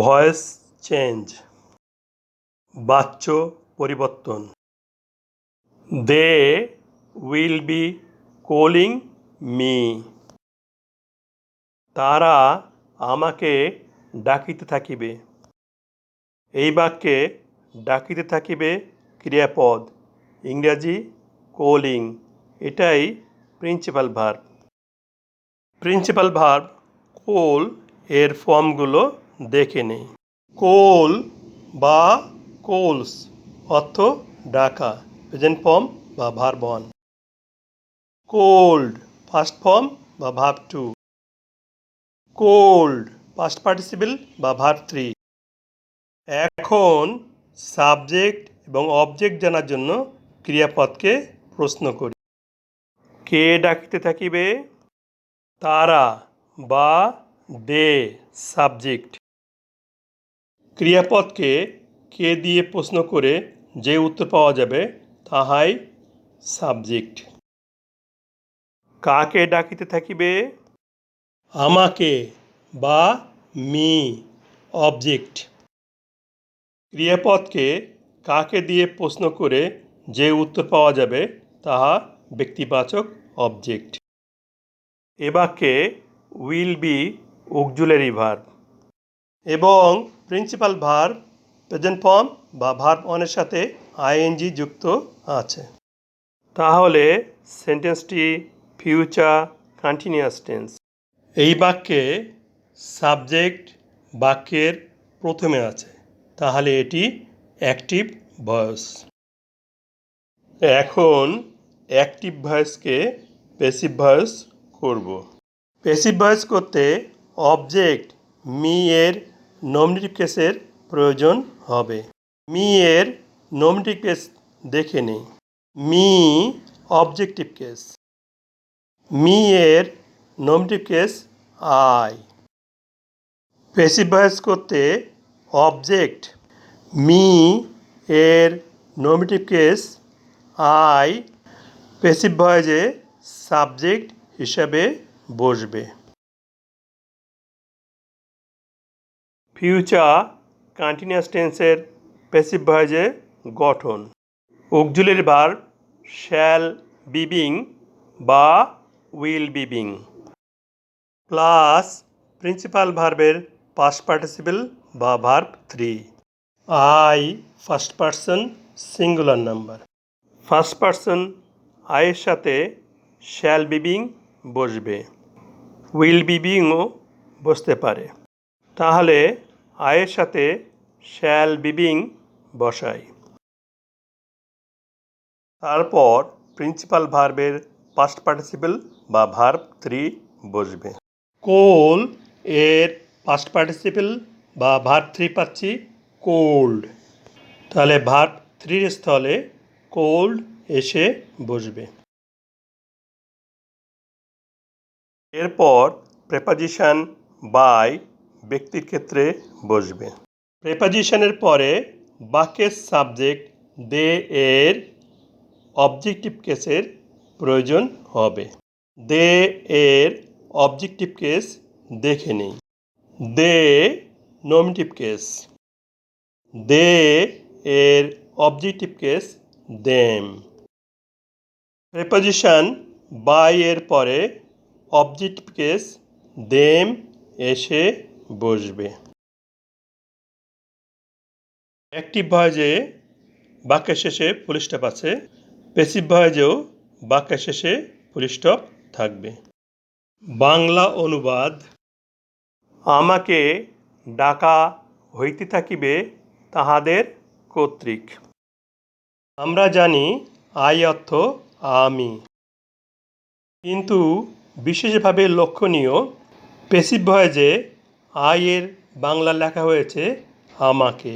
Voice change, বাচ্য পরিবর্তন। They will be calling me. তারা আমাকে ডাকিতে থাকিবে। এই বাক্যে ডাকিতে থাকিবে ক্রিয়াপদ, ইংরাজি কলিং। এটাই principal verb. Principal verb call এর ফর্মগুলো দেখে নেই। কল বা কলস অর্থ ডাকা, প্রেজেন্ট ফর্ম বা ভার্ব 1। কোল্ড ফার্স্ট ফর্ম বা ভার্ব 2। কোল্ড পাস্ট পার্টিসিপল বা ভার্ব 3। এখন সাবজেক্ট এবং অবজেক্ট জানার জন্য ক্রিয়াপদকে প্রশ্ন করি। কে ডাকিতে থাকিবে? তারা বা দে সাবজেক্ট। ক্রিয়াপদকে কে দিয়ে প্রশ্ন করে যে উত্তর পাওয়া যাবে তাহাই সাবজেক্ট। কাকে ডাকিতে থাকিবে? আমাকে বা মি অবজেক্ট। ক্রিয়াপদকে কাকে দিয়ে প্রশ্ন করে যে উত্তর পাওয়া যাবে তাহা ব্যক্তিবাচক অবজেক্ট। এ বাক্যে উইল বি অক্সিলারি ভার্ব এবং প্রিন্সিপাল ভার্ব প্রেজেন্ট ফর্ম বা ভার্ব 1 এর সাথে আইএনজি যুক্ত আছে। তাহলে সেন্টেন্সটি ফিউচার কন্টিনিউয়াস টেন্স। এই বাক্যে সাবজেক্ট বাক্যের প্রথমে আছে, তাহলে এটি অ্যাক্টিভ ভয়েস। এখন অ্যাক্টিভ ভয়েসকে প্যাসিভ ভয়েস করব। প্যাসিভ ভয়েস করতে অবজেক্ট মি এর নমিনেটিভ কেসের প্রয়োজন হবে। মি এর নমিনেটিভ কেস দেখে নিই। Me objective case. মি এর nominative case I. Passive voice করতে অবজেক্ট মি এর নমিনেটিভ কেস আই প্যাসিভ ভয়েসে সাবজেক্ট হিসাবে বসবে। ফিউচার কন্টিনিউয়াস টেন্সের প্যাসিভ ভয়েসে গঠন। Auxiliary verb shall be being বা will be being plus principal ভার্বের পাস্ট পার্টিসিপল বা verb 3। I first person singular number. First person আয়ের সাথে শ্যাল বি বিং বসবে, উইল বি বিংও বসতে পারে। তাহলে আয়ের সাথে শ্যাল বি বিং বসাই। তারপর প্রিন্সিপাল ভার্বের পাস্ট পার্টিসিপল বা ভার্ব 3 বসবে। কোল এর পাস্ট পার্টিসিপল বা ভার্ব 3 পাচ্ছি কোল্ড, তাহলে ভার্ব 3 এর স্থলে কোল্ড এসে বসবে। এরপর প্রেপোজিশন বাই ব্যক্তির ক্ষেত্রে বসবে। প্রেপোজিশনের পরে বাক্যের সাবজেক্ট দে এর অবজেক্টিভ কেসের প্রয়োজন হবে। দে এর অবজেক্টিভ কেস দেখে নিই। দে নমিনেটিভ কেস। দে এর objective case them. Preposition by এর পরে অবজেক্টিভ কেস দেম এসে বসবে। অ্যাক্টিভ ভয়েসে বাক্যের শেষে ফুল স্টপ আছে, প্যাসিভ ভয়েসেও বাক্যের শেষে ফুল স্টপ থাকবে। বাংলা অনুবাদ। আমাকে ডাকা হইতে থাকিবে তাহাদের কর্তৃক। আমরা জানি আই অর্থ আমি, কিন্তু বিশেষভাবে লক্ষণীয় প্যাসিভ ভয়েসে আই এর বাংলা লেখা হয়েছে আমাকে।